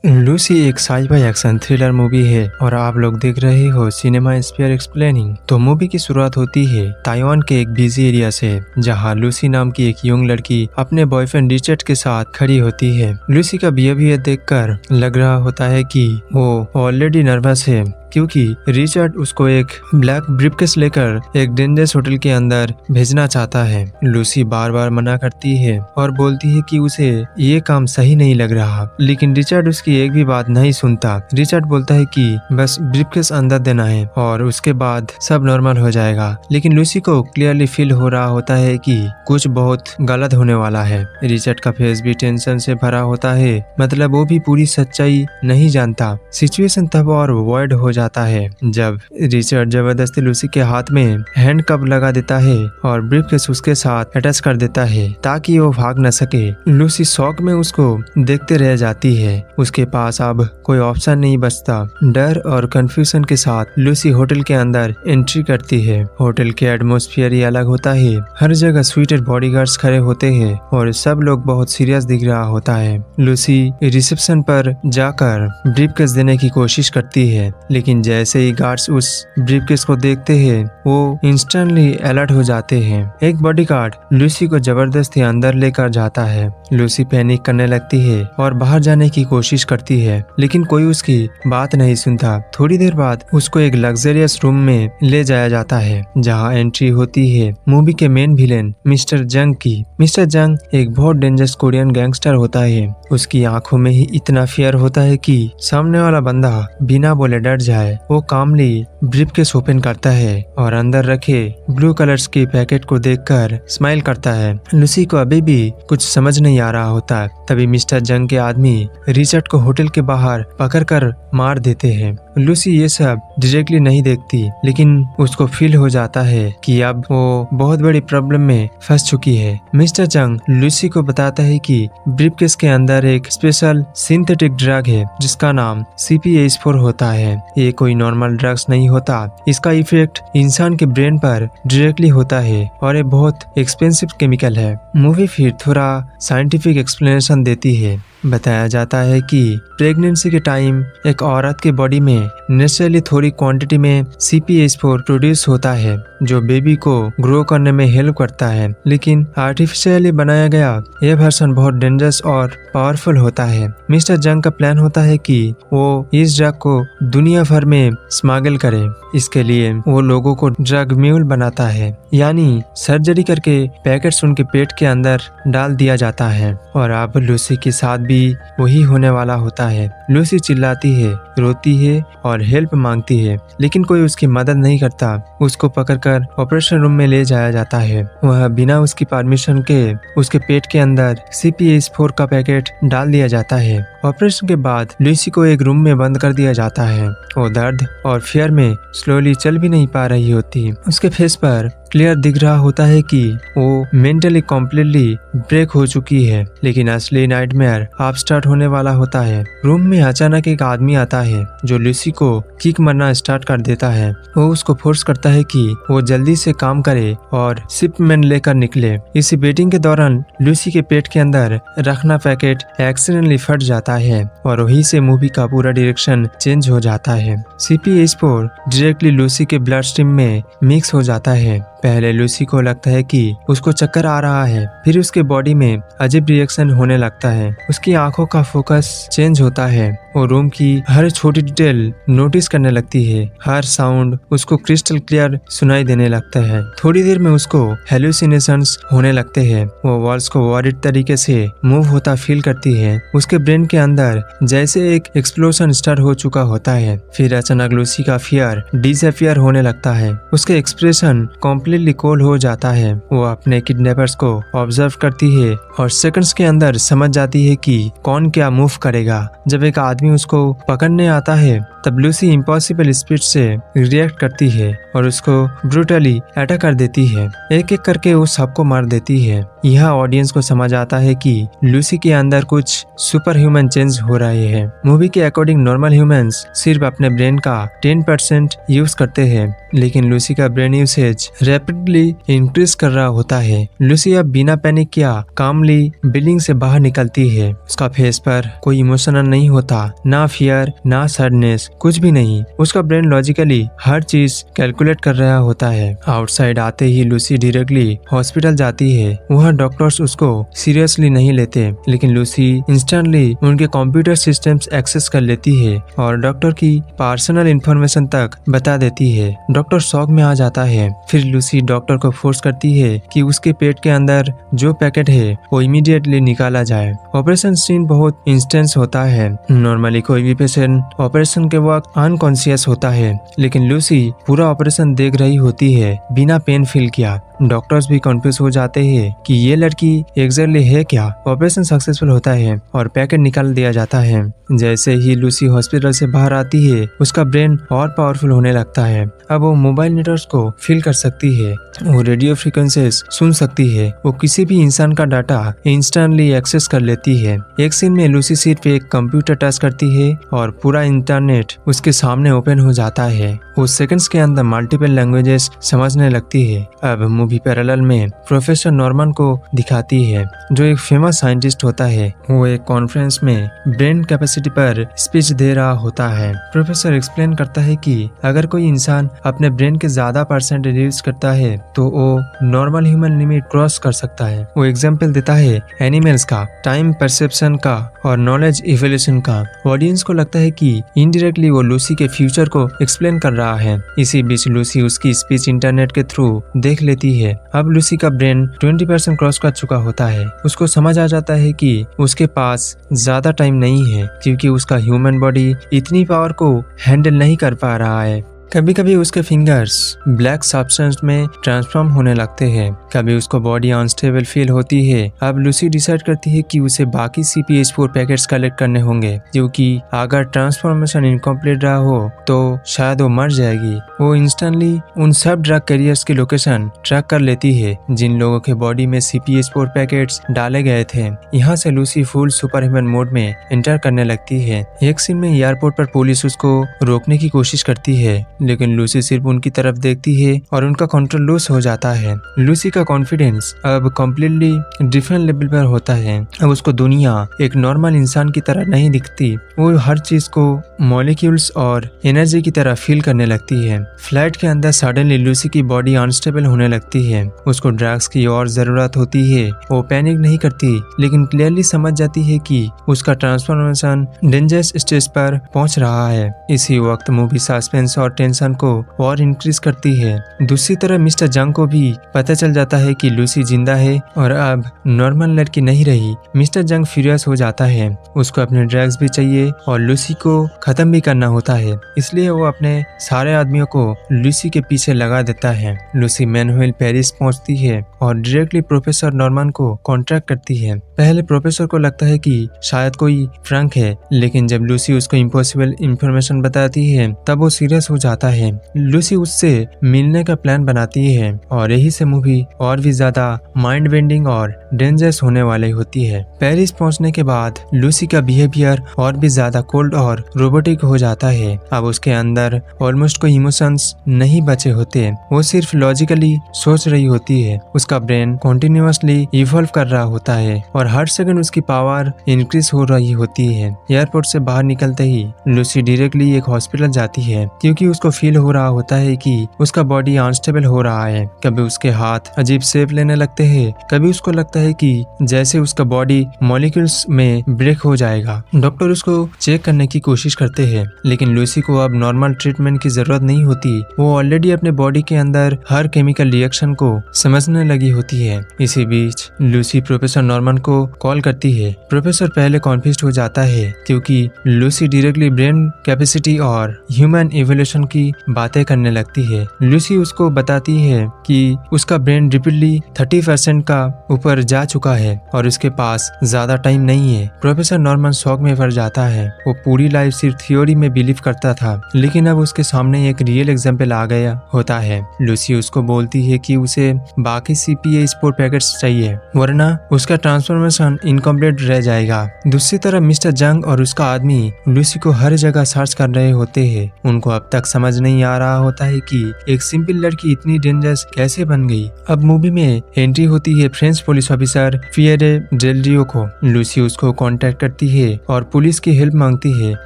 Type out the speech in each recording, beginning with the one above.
Lucy एक sci-fi action thriller movie है और आप लोग देख रहे हो सिनेमा स्फीयर एक्सप्लेनिंग। तो मूवी की शुरुआत होती है ताइवान के एक बिजी एरिया से, जहां लूसी नाम की एक यंग लड़की अपने बॉयफ्रेंड रिचर्ड के साथ खड़ी होती है। लूसी का बिहेवियर देखकर लग रहा होता है कि वो ऑलरेडी नर्वस है, क्योंकि रिचर्ड उसको एक ब्लैक ब्रीफकेस लेकर एक डेंजरस होटल के अंदर भेजना चाहता है। लूसी बार बार मना करती है और बोलती है कि उसे ये काम सही नहीं लग रहा, लेकिन रिचर्ड उसकी एक भी बात नहीं सुनता। रिचर्ड बोलता है कि बस ब्रीफकेस अंदर देना है और उसके बाद सब नॉर्मल हो जाएगा, लेकिन लूसी को क्लियरली फील हो रहा होता है कि कुछ बहुत गलत होने वाला है। रिचर्ड का फेस भी टेंशन से भरा होता है, मतलब वो भी पूरी सच्चाई नहीं जानता। सिचुएशन तब और वर्ड हो जाता है जब रिचर्ड जबरदस्ती लूसी के हाथ में हैंड कप लगा देता है और ब्रीफकेस उसके साथ अटैच कर देता है ताकि वो भाग न सके। लूसी शॉक में उसको देखते रह जाती है। उसके पास अब कोई ऑप्शन नहीं बचता। डर और कंफ्यूजन के साथ लूसी होटल के अंदर एंट्री करती है। होटल के एटमॉस्फेयर ही अलग होता है। हर जगह स्वीटेड बॉडीगार्ड्स खड़े होते हैं और सब लोग बहुत सीरियस दिख रहा होता है। लूसी रिसेप्शन पर जाकर ब्रीफकेस देने की कोशिश करती है, लेकिन जैसे ही गार्ड्स उस ब्रीफकेस को देखते हैं वो इंस्टेंटली अलर्ट हो जाते हैं। एक बॉडीगार्ड लूसी को जबरदस्ती अंदर लेकर जाता है। लूसी पैनिक करने लगती है और बाहर जाने की कोशिश करती है, लेकिन कोई उसकी बात नहीं सुनता। थोड़ी देर बाद उसको एक लग्जरियस रूम में ले जाया जाता है, जहां एंट्री होती है मूवी के मेन विलेन मिस्टर जंग की। मिस्टर जंग एक बहुत डेंजरस कोरियन गैंगस्टर होता है। उसकी आंखों में ही इतना फियर होता है कि सामने वाला बंदा बिना बोले डर जाए। वो कामली ब्रीफकेस ओपन करता है और अंदर रखे ब्लू कलर्स के पैकेट को देखकर स्माइल करता है। लूसी को अभी भी कुछ समझ नहीं आ रहा होता। तभी मिस्टर जंग के आदमी रिचर्ड को होटल के बाहर पकड़कर मार देते हैं। लूसी ये सब डायरेक्टली नहीं देखती, लेकिन उसको फील हो जाता है कि अब वो बहुत बड़ी प्रॉब्लम में फंस चुकी है। मिस्टर जंग लूसी को बताता है कि ब्रीफकेस के अंदर एक स्पेशल सिंथेटिक ड्रग है जिसका नाम CPH4 होता है। ये कोई नॉर्मल ड्रग्स नहीं होता। इसका इफेक्ट इंसान के ब्रेन पर डायरेक्टली होता है और ये बहुत एक्सपेंसिव केमिकल है। मूवी फिर थोड़ा साइंटिफिक एक्सप्लेनेशन देती है। बताया जाता है कि प्रेगनेंसी के टाइम एक औरत के बॉडी में नेचुरली थोड़ी क्वांटिटी में CPH4 प्रोड्यूस होता है, जो बेबी को ग्रो करने में हेल्प करता है, लेकिन आर्टिफिशियली बनाया गया यह वर्जन बहुत डेंजरस और पावरफुल होता है। मिस्टर जंग का प्लान होता है कि वो इस ड्रग को दुनिया भर में स्मगल करे। इसके लिए वो लोगों को ड्रग म्यूल बनाता है, यानी सर्जरी करके पैकेट्स उनके पेट के अंदर डाल दिया जाता है। और अब लूसी के साथ भी वही होने वाला होता है। लूसी चिल्लाती है, रोती है और हेल्प मांगती है, लेकिन कोई उसकी मदद नहीं करता। उसको पकड़कर ऑपरेशन रूम में ले जाया जाता है। वह बिना उसकी परमिशन के उसके पेट के अंदर CPH4 का पैकेट डाल दिया जाता है। ऑपरेशन के बाद लूसी को एक रूम में बंद कर दिया जाता है। वो दर्द और फियर में स्लोली चल भी नहीं पा रही होती। उसके फेस पर क्लियर दिख रहा होता है कि वो मेंटली कम्प्लीटली ब्रेक हो चुकी है, लेकिन असली नाइटमेयर अब स्टार्ट होने वाला होता है। रूम में अचानक एक आदमी आता है जो लूसी को किक मारना स्टार्ट कर देता है। वो उसको फोर्स करता है कि वो जल्दी से काम करे और शिपमेंट लेकर निकले। इसी वेटिंग के दौरान लूसी के पेट के अंदर रखना पैकेट एक्सीडेंटली फट जाता है और वहीं से मूवी का पूरा डायरेक्शन चेंज हो जाता है। CPH4 डायरेक्टली लूसी के ब्लड स्ट्रीम में मिक्स हो जाता है। पहले लूसी को लगता है कि उसको चक्कर आ रहा है, फिर उसके बॉडी में अजीब रिएक्शन होने लगता है। उसकी आंखों का फोकस चेंज होता है। वो रूम की हर छोटी डिटेल नोटिस करने लगती है। हर साउंड उसको क्रिस्टल क्लियर सुनाई देने लगता है। थोड़ी देर में उसको हेलुसिनेशंस होने लगते हैं। वो वॉल्स को वॉरिड तरीके से मूव होता फील करती है। उसके ब्रेन के अंदर जैसे एक एक्सप्लोजन स्टार्ट हो चुका होता है। फिर अचानक लूसी का फियर डिसअपियर होने लगता है। उसके एक्सप्रेशन कम्प्लीटली कोल्ड हो जाता है। वो अपने किडनैपर्स को ऑब्जर्व करती है और सेकंड्स के अंदर समझ जाती है कि कौन क्या मूव करेगा। जब एक आदमी उसको पकड़ने आता है तब लूसी इम्पॉसिबल स्पीड से रिएक्ट करती है और उसको ब्रूटली अटैक कर देती है। एक एक करके वो सबको मार देती है। यह ऑडियंस को समझ आता है कि लूसी के अंदर कुछ सुपर ह्यूमन चेंज हो रहे हैं। मूवी के अकॉर्डिंग नॉर्मल ह्यूमंस सिर्फ अपने ब्रेन का 10% यूज करते हैं, लेकिन लूसी का ब्रेन यूसेज रैपिडली इंक्रीज कर रहा होता है। लूसी अब बिना पैनिक किया कामली बिल्डिंग से बाहर निकलती है। उसका फेस पर कोई इमोशनल नहीं होता, ना फियर ना सैडनेस, कुछ भी नहीं। उसका ब्रेन लॉजिकली हर चीज कैलकुलेट कर रहा होता है। आउटसाइड आते ही लूसी डायरेक्टली हॉस्पिटल जाती है। वहाँ डॉक्टर्स उसको सीरियसली नहीं लेते, लेकिन लूसी इंस्टेंटली उनके कंप्यूटर सिस्टम्स एक्सेस कर लेती है और डॉक्टर की पर्सनल इंफॉर्मेशन तक बता देती है। डॉक्टर शॉक में आ जाता है। फिर लूसी डॉक्टर को फोर्स करती है कि उसके पेट के अंदर जो पैकेट है वो इमीडिएटली निकाला जाए। ऑपरेशन सीन बहुत इंस्टेंस होता है। नॉर्मली कोई भी पेशेंट ऑपरेशन के वक्त अनकॉन्शियस होता है, लेकिन लूसी पूरा ऑपरेशन देख रही होती है बिना पेन फील किया। डॉक्टर्स भी कंफ्यूज हो जाते हैं कि ये लड़की एग्जैक्टली है क्या। ऑपरेशन सक्सेसफुल होता है और पैकेट निकाल दिया जाता है। जैसे ही लूसी हॉस्पिटल से बाहर आती है, उसका ब्रेन और पावरफुल होने लगता है। अब वो मोबाइल नेटवर्क्स को फील कर सकती है, वो रेडियो फ्रीक्वेंसीज सुन सकती है, वो किसी भी इंसान का डाटा इंस्टेंटली एक्सेस कर लेती है। एक सीन में लूसी सीट पे एक कंप्यूटर टच करती है और पूरा इंटरनेट उसके सामने ओपन हो जाता है। वो सेकंड्स के अंदर मल्टीपल लैंग्वेजेस समझने लगती है। अब मूवी पैरेलल में प्रोफेसर नॉर्मन को दिखाती है, जो एक फेमस साइंटिस्ट होता है। वो एक कॉन्फ्रेंस में ब्रेन कैपेसिटी पर स्पीच दे रहा होता है। प्रोफेसर एक्सप्लेन करता है कि अगर कोई इंसान अपने ब्रेन के ज्यादा परसेंटेज यूज करता है तो वो नॉर्मल ह्यूमन लिमिट क्रॉस कर सकता है। वो एग्जाम्पल देता है एनिमल्स का, टाइम परसेप्शन का और नॉलेज इवोल्यूशन का। ऑडियंस को लगता है कि इनडायरेक्टली वो लूसी के फ्यूचर को एक्सप्लेन कर रहा है। इसी बीच लूसी उसकी स्पीच इंटरनेट के थ्रू देख लेती है। अब लूसी का ब्रेन 20% क्रॉस कर चुका होता है। उसको समझ आ जाता है कि उसके पास ज्यादा टाइम नहीं है, क्योंकि उसका ह्यूमन बॉडी इतनी पावर को हैंडल नहीं कर पा रहा है। कभी कभी उसके फिंगर्स ब्लैक सब्सटेंस में ट्रांसफॉर्म होने लगते हैं, कभी उसको बॉडी अनस्टेबल फील होती है। अब लूसी डिसाइड करती है कि उसे बाकी CPH4 पैकेट्स कलेक्ट करने होंगे, क्योंकि अगर ट्रांसफॉर्मेशन इनकम्प्लीट रहा हो तो शायद वो मर जाएगी। वो इंस्टेंटली उन सब ड्रग कैरियर्स की लोकेशन ट्रैक कर लेती है जिन लोगों के बॉडी में CPH4 पैकेट्स डाले गए थे। यहाँ से Lucy full super human mode में एंटर करने लगती है। एक सीन में एयरपोर्ट पर पुलिस उसको रोकने की कोशिश करती है, लेकिन लूसी सिर्फ उनकी तरफ देखती है और उनका कंट्रोल लूज हो जाता है। लूसी का कॉन्फिडेंस अब कम्प्लीटली डिफरेंट लेवल पर होता है। अब उसको दुनिया एक नॉर्मल इंसान की तरह नहीं दिखती। वो हर चीज को मॉलिक्यूल्स और एनर्जी की तरह फील करने लगती है। फ्लाइट के अंदर सडनली लूसी की बॉडी अनस्टेबल होने लगती है। उसको ड्रग्स की और जरूरत होती है। वो पैनिक नहीं करती, लेकिन क्लियरली समझ जाती है कि उसका ट्रांसफॉर्मेशन डेंजरस स्टेज पर पहुंच रहा है। इसी वक्त मूवी सस्पेंस और टेंशन को और इंक्रीज करती है। दूसरी तरफ मिस्टर जंग को भी पता चल जाता है कि लूसी जिंदा है और अब नॉर्मल लड़की नहीं रही। मिस्टर जंग फ्यूरियस हो जाता है। उसको अपने ड्रग्स भी चाहिए और लूसी को खत्म भी करना होता है, इसलिए वो अपने सारे आदमियों को लूसी के पीछे लगा देता है। लूसी मैनुअल पेरिस पहुंचती है और डायरेक्टली प्रोफेसर नॉर्मन को कॉन्ट्रैक्ट करती है। पहले प्रोफेसर को लगता है कि शायद कोई फ्रंक है, लेकिन जब लूसी उसको इम्पॉसिबल इंफॉर्मेशन बताती है तब वो सीरियस हो जाता है। लूसी उससे मिलने का प्लान बनाती है और यही से मूवी और भी ज्यादा माइंड बेंडिंग और डेंजरस होने वाली होती है। पेरिस पहुंचने के बाद लूसी का बिहेवियर और भी ज्यादा कोल्ड और रोबोटिक हो जाता है। अब उसके अंदर ऑलमोस्ट कोई इमोशंस नहीं बचे होते। वो सिर्फ लॉजिकली सोच रही होती है। उसका ब्रेन कंटिन्यूअसली इवॉल्व कर रहा होता है और हर सेकंड उसकी पावर इंक्रीज हो रही होती है। एयरपोर्ट से बाहर निकलते ही लूसी डायरेक्टली एक हॉस्पिटल जाती है, क्योंकि उसको फील हो रहा होता है कि उसका बॉडी अनस्टेबल हो रहा है। कभी उसके हाथ अजीब शेप लेने लगते हैं, कभी उसको लगता है कि जैसे उसका बॉडी मॉलिक्यूल्स में ब्रेक हो जाएगा। डॉक्टर उसको चेक करने की कोशिश करते हैं, लेकिन लूसी को अब नॉर्मल ट्रीटमेंट की जरूरत नहीं होती। वो ऑलरेडी अपने बॉडी के अंदर हर केमिकल रिएक्शन को समझने लगी होती है। इसी बीच लूसी प्रोफेसर नॉर्मन को कॉल करती है। प्रोफेसर पहले कॉन्फ्यूज्ड हो जाता है, क्योंकि लूसी डायरेक्टली ब्रेन कैपेसिटी और ह्यूमन इवोल्यूशन की बातें करने लगती है। लूसी उसको बताती है कि उसका ब्रेन रिपीटली 30% का ऊपर जा चुका है और उसके पास ज्यादा टाइम नहीं है। प्रोफेसर नॉर्मन शॉक में पड़ जाता है। वो पूरी लाइफ सिर्फ थ्योरी में बिलीव करता था, लेकिन अब उसके सामने एक रियल एग्जाम्पल आ गया होता है। लूसी उसको बोलती है कि उसे बाकी CPH4 पैकेट्स चाहिए, वरना उसका ट्रांसफॉर्मेशन इनकम्प्लीट रह जाएगा। दूसरी तरफ मिस्टर जंग और उसका आदमी लूसी को हर जगह सर्च कर रहे होते हैं। उनको अब तक समझ समझ नहीं आ रहा होता है कि एक सिंपल लड़की इतनी डेंजरस कैसे बन गई। अब मूवी में एंट्री होती है French police officer Pierre Del Rio को। लूसी उसको कांटेक्ट करती है और पुलिस की हेल्प मांगती है।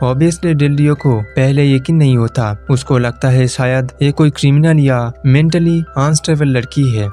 ऑब्वियसली डेल रियो को पहले यकीन नहीं होता, उसको लगता है शायद ये कोई क्रिमिनल या मेंटली अनस्टेबल लड़की है।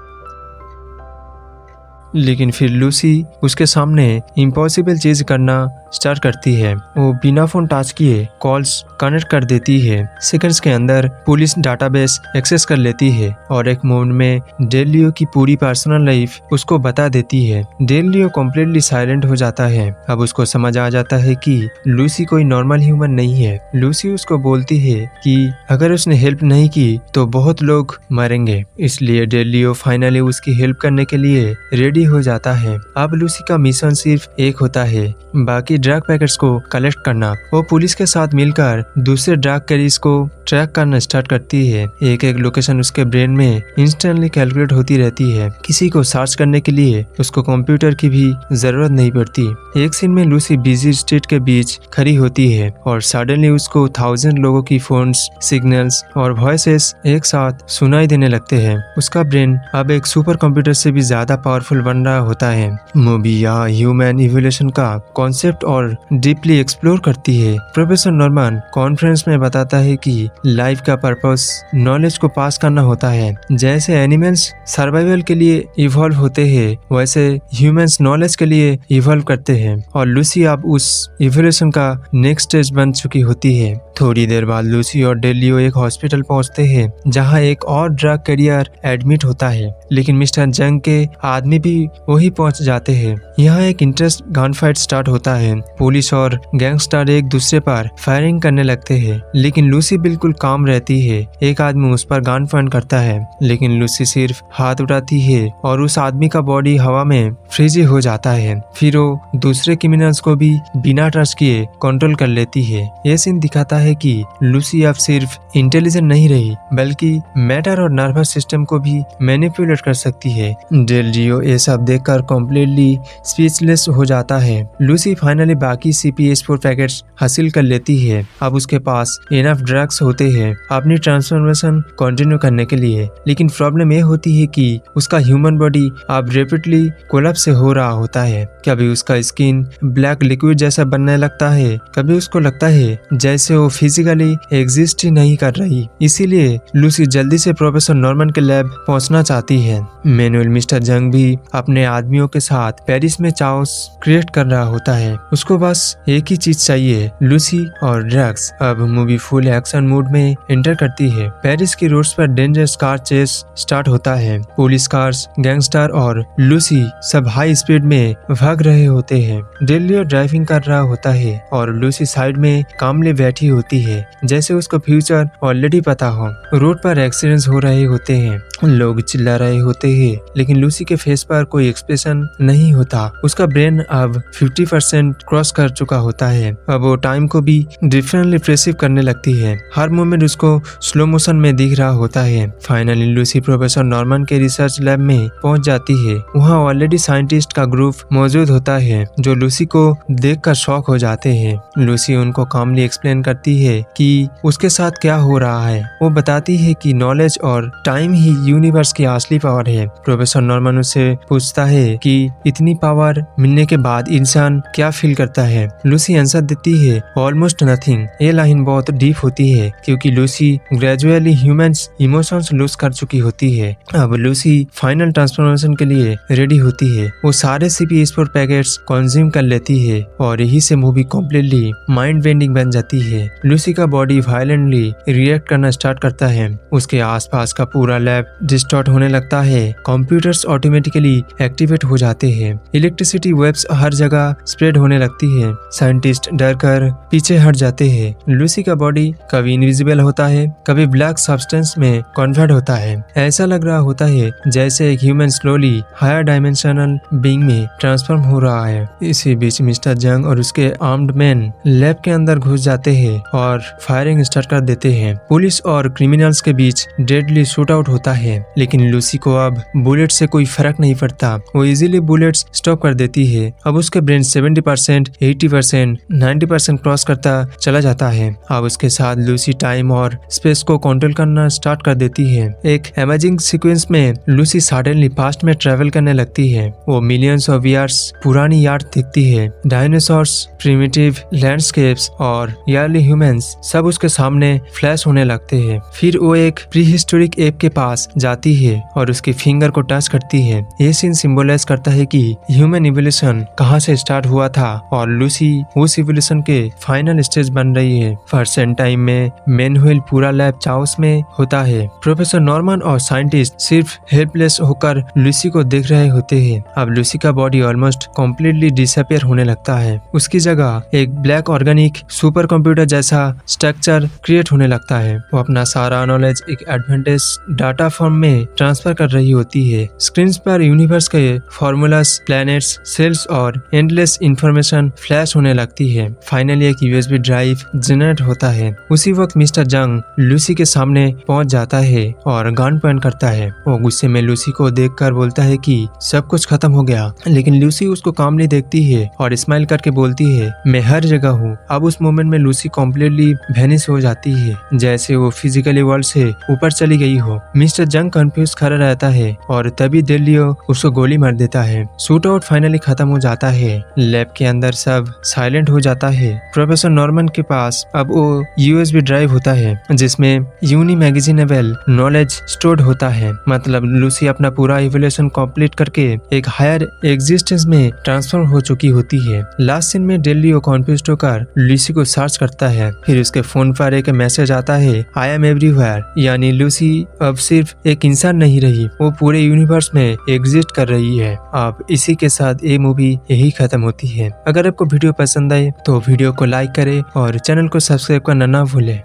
लेकिन फिर लूसी उसके सामने इम्पॉसिबल चीज करना स्टार्ट करती है। वो बिना फोन टच किए कॉल्स कनेक्ट कर देती है। सेकंड्स के अंदर पुलिस डाटाबेस एक्सेस कर लेती है और एक मोमेंट में डेल रियो की पूरी पर्सनल लाइफ उसको बता देती है। डेल रियो कम्प्लीटली साइलेंट हो जाता है। अब उसको समझ आ जाता है कि लूसी कोई नॉर्मल ह्यूमन नहीं है। लूसी उसको बोलती है कि अगर उसने हेल्प नहीं की तो बहुत लोग मरेंगे, इसलिए डेल रियो फाइनली उसकी हेल्प करने के लिए रेडी हो जाता है। अब लूसी का मिशन सिर्फ एक होता है, बाकी ड्रग पैकेट्स को कलेक्ट करना। वो पुलिस के साथ मिलकर दूसरे ड्रग कैरियर्स को ट्रैक करना स्टार्ट करती है। एक एक लोकेशन उसके ब्रेन में इंस्टेंटली कैलकुलेट होती रहती है। किसी को सर्च करने के लिए उसको कंप्यूटर की भी जरूरत नहीं पड़ती। एक सीन में लूसी बिजी स्ट्रीट के बीच खड़ी होती है और सडनली उसको 1000 लोगों की फोन्स, सिग्नल्स और वॉइसेस एक साथ सुनाई देने लगते हैं। उसका ब्रेन अब एक सुपर कंप्यूटर से भी ज्यादा पावरफुल बन रहा होता है। मूवी यहाँ ह्यूमन इवोल्यूशन का कॉन्सेप्ट और डीपली एक्सप्लोर करती है। प्रोफेसर नॉर्मन कॉन्फ्रेंस में बताता है कि लाइफ का पर्पस नॉलेज को पास करना होता है। जैसे एनिमल्स सर्वाइवल के लिए इवॉल्व होते हैं, वैसे ह्यूमंस नॉलेज के लिए इवॉल्व करते हैं और लूसी अब उस इवोल्यूशन का नेक्स्ट स्टेज बन चुकी होती है। थोड़ी देर बाद लूसी और डेल रियो एक हॉस्पिटल पहुंचते हैं जहां एक और ड्रग कैरियर एडमिट होता है, लेकिन मिस्टर जंग के आदमी भी वही पहुंच जाते हैं। यहाँ एक इंटरेस्ट गन फाइट स्टार्ट होता है। पुलिस और गैंगस्टर एक दूसरे पर फायरिंग करने लगते हैं, लेकिन लूसी बिल्कुल काम रहती है। एक आदमी उस पर गन पॉइंट करता है, लेकिन लूसी सिर्फ हाथ उठाती है और उस आदमी का बॉडी हवा में फ्रीजी हो जाता है। फिर वो दूसरे क्रिमिनल्स को भी बिना टच किए कंट्रोल कर लेती है। ये सीन दिखाता है कि लूसी अब सिर्फ इंटेलिजेंट नहीं रही, बल्कि मैटर और नर्वस सिस्टम को भी मैनिपुलेट कर सकती है। डेल रियो ये सब देखकर कम्प्लीटली स्पीचलेस हो जाता है। लूसी फाइनली बाकी CPS4 पैकेट्स हासिल कर लेती है। अब उसके पास इनफ ड्रग्स होते हैं अपनी ट्रांसफॉर्मेशन कंटिन्यू करने के लिए, लेकिन प्रॉब्लम ये होती है कि उसका ह्यूमन बॉडी अब रेपिडली कोलैप्स से हो रहा होता है। कभी उसका स्किन ब्लैक लिक्विड जैसा बनने लगता है, कभी उसको लगता है जैसे वो फिजिकली एग्जिस्ट ही नहीं कर रही। इसीलिए लूसी जल्दी से प्रोफेसर नॉर्मन के लैब पहुंचना चाहती है। मैनुअल मिस्टर जंग भी अपने आदमियों के साथ पेरिस में चाओस क्रिएट कर रहा होता है। उसको बस एक ही चीज चाहिए, लूसी और ड्रग्स। अब मूवी फुल एक्शन मूड में एंटर करती है। पेरिस की रोड्स पर डेंजरस कार चेस स्टार्ट होता है। पुलिस कार्स, गैंगस्टर और लूसी सब हाई स्पीड में भाग रहे होते हैं। डेल रियो ड्राइविंग कर रहा होता है और लूसी साइड में कामली बैठी होती है, जैसे उसको फ्यूचर ऑलरेडी पता हो। रोड पर एक्सीडेंट्स हो रहे होते हैं, लोग चिल्ला रहे होते हैं, लेकिन लूसी के फेस पर कोई एक्सप्रेशन नहीं होता। उसका ब्रेन अब 50% क्रॉस कर चुका होता है। अब वो टाइम को भी डिफरेंटली प्रेसिव करने लगती है। हर मोमेंट उसको स्लो मोशन में दिख रहा होता है। फाइनली लूसी प्रोफेसर नॉर्मन के रिसर्च लैब में पहुंच जाती है। वहाँ ऑलरेडी साइंटिस्ट का ग्रुप मौजूद होता है जो लूसी को देखकर शॉक हो जाते हैं। लूसी उनको कामली एक्सप्लेन करती है कि उसके साथ क्या हो रहा है। वो बताती है कि नॉलेज और टाइम ही यूनिवर्स की असली पावर है। प्रोफेसर नॉर्मन उससे पूछता है कि इतनी पावर मिलने के बाद इंसान क्या फील करता है। लूसी आंसर देती है ऑलमोस्ट नथिंग। ये लाइन बहुत डीप होती है क्योंकि Lucy gradually humans emotions lose कर चुकी होती है। अब लूसी फाइनल ट्रांसफॉर्मेशन के लिए रेडी होती है। वो सारे CPS4 पैकेट्स कंज्यूम कर लेती है और यही से मूवी कम्प्लीटली माइंड बेंडिंग बन जाती है। लूसी का बॉडी वायलेंटली रिएक्ट करना स्टार्ट करता है। उसके आसपास का पूरा लैब डिस्टॉर्ट होने लगता है। कंप्यूटर्स ऑटोमेटिकली एक्टिवेट हो जाते हैं। इलेक्ट्रिसिटी वेव्स हर जगह स्प्रेड होने लगती है। साइंटिस्ट डर कर पीछे हट जाते हैं। लूसी का बॉडी कभी इनविजिबल होता है, कभी ब्लैक सब्सटेंस में कन्वर्ट होता है। ऐसा लग रहा होता है जैसे एक human slowly higher dimensional being में ट्रांसफॉर्म हो रहा है। इसी बीच मिस्टर जंग और उसके आर्म्ड मैन लैब के अंदर घुस जाते हैं और फायरिंग स्टार्ट कर देते हैं। पुलिस और क्रिमिनल्स के बीच डेडली शूट आउट होता है, लेकिन लूसी को अब बुलेट से कोई फर्क नहीं पड़ता, वो इजीली बुलेट्स स्टॉप कर देती है। अब उसके ब्रेन 70%, 80%, 90% क्रॉस करता चला जाता है। अब उसके साथ लूसी टाइम और स्पेस को कंट्रोल करना स्टार्ट कर देती है। एक अमेजिंग सीक्वेंस में लूसी सडनली पास्ट में ट्रेवल करने लगती है। वो मिलियंस ऑफ ईयर्स पुरानी यार्ड दिखती है, डायनासोर्स, प्रिमिटिव लैंडस्केप्स और अर्ली ह्यूमंस सब उसके सामने फ्लैश होने लगते हैं। फिर वो एक प्री हिस्टोरिक एप के पास जाती है और उसके फिंगर को टच करती है। ये सीन सिंबलाइज करता है कि ह्यूमन इवोल्यूशन कहाँ से स्टार्ट हुआ था और लूसी उस इवोल्यूशन के फाइनल स्टेज बन रही है। फर्स्ट टाइम में मैनुअल पूरा लैब चाउस में होता है। प्रोफेसर नॉर्मन और साइंटिस्ट सिर्फ हेल्पलेस होकर लूसी को देख रहे होते हैं। अब लूसी का बॉडी ऑलमोस्ट कम्प्लीटली डिसअपियर होने लगता है। उसकी जगह एक ब्लैक ऑर्गेनिक सुपर कंप्यूटर जैसा स्ट्रक्चर क्रिएट होने लगता है। वो अपना सारा नॉलेज एक एडवांटेज डाटा फॉर्म में ट्रांसफर कर रही होती है। स्क्रीन पर यूनिवर्स के फॉर्मूलास, प्लैनेट्स, सेल्स और एंडलेस इंफॉर्मेशन फ्लैश होने लगती है। फाइनली एक यूएसबी ड्राइव जनरेट होता है। उसी वक्त मिस्टर जंग लूसी के सामने पहुंच जाता है और गन पॉइंट करता है। वो गुस्से में लूसी को देखकर बोलता है कि सब कुछ खत्म हो गया, लेकिन लूसी उसको कामली देखती है और स्माइल करके बोलती है मैं हर जगह हूँ। अब उस मोमेंट में लूसी कम्प्लीटली वेनिश हो जाती है, जैसे वो फिजिकली वर्ल्ड से ऊपर चली गई हो। मिस्टर जंग कंफ्यूज खड़ा रहता है और तभी डेलियो उसको गोली मार देता है। शूट आउट फाइनली खत्म हो जाता है। लैब के अंदर सब साइलेंट हो जाता है। प्रोफेसर नॉर्मन के पास अब वो यूएसबी ड्राइव होता है जिसमें यूनिमैगजीनेबल नॉलेज स्टोर्ड होता है। मतलब लूसी अपना पूरा इवोल्यूशन कंप्लीट करके एक हायर एग्जिस्टेंस में ट्रांसफर हो चुकी होती है। लास्ट सीन में डेलियो कॉन्फ्यूज्ड होकर लूसी को सर्च करता है। फिर उसके फोन पर एक मैसेज आता है आई एम एवरीवेयर, यानी लूसी अब सिर्फ एक इंसान नहीं रही, वो पूरे यूनिवर्स में एग्जिस्ट कर रही है। अब इसी के साथ ये मूवी यही खत्म होती है। अगर आपको वीडियो पसंद आए तो वीडियो को लाइक करें और चैनल को सब्सक्राइब करना ना भूलें।